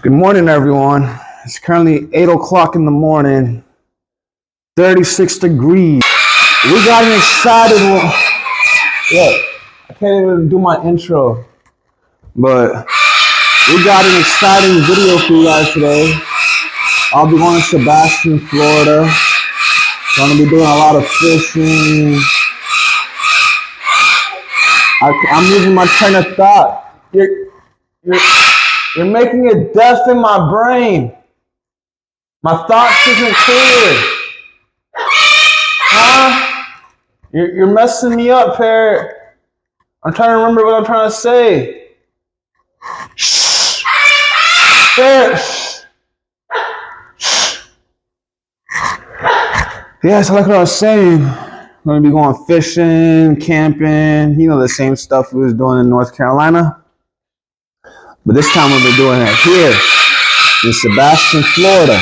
Good morning, everyone. It's currently 8 o'clock in the morning, 36 degrees. We got an excited one. Look, I can't even do my intro, but we got an exciting video for you guys today. I'll be going to Sebastian, Florida. Going to be doing a lot of fishing. I'm losing my train of thought. You're making it deaf in my brain. My thoughts isn't clear. Huh? You're messing me up, parrot. I'm trying to remember what I'm trying to say. Shh. Parrot. Yeah, so like what I was saying, I'm going to be going fishing, camping, the same stuff we was doing in North Carolina. But this time we'll be doing it here in Sebastian, Florida.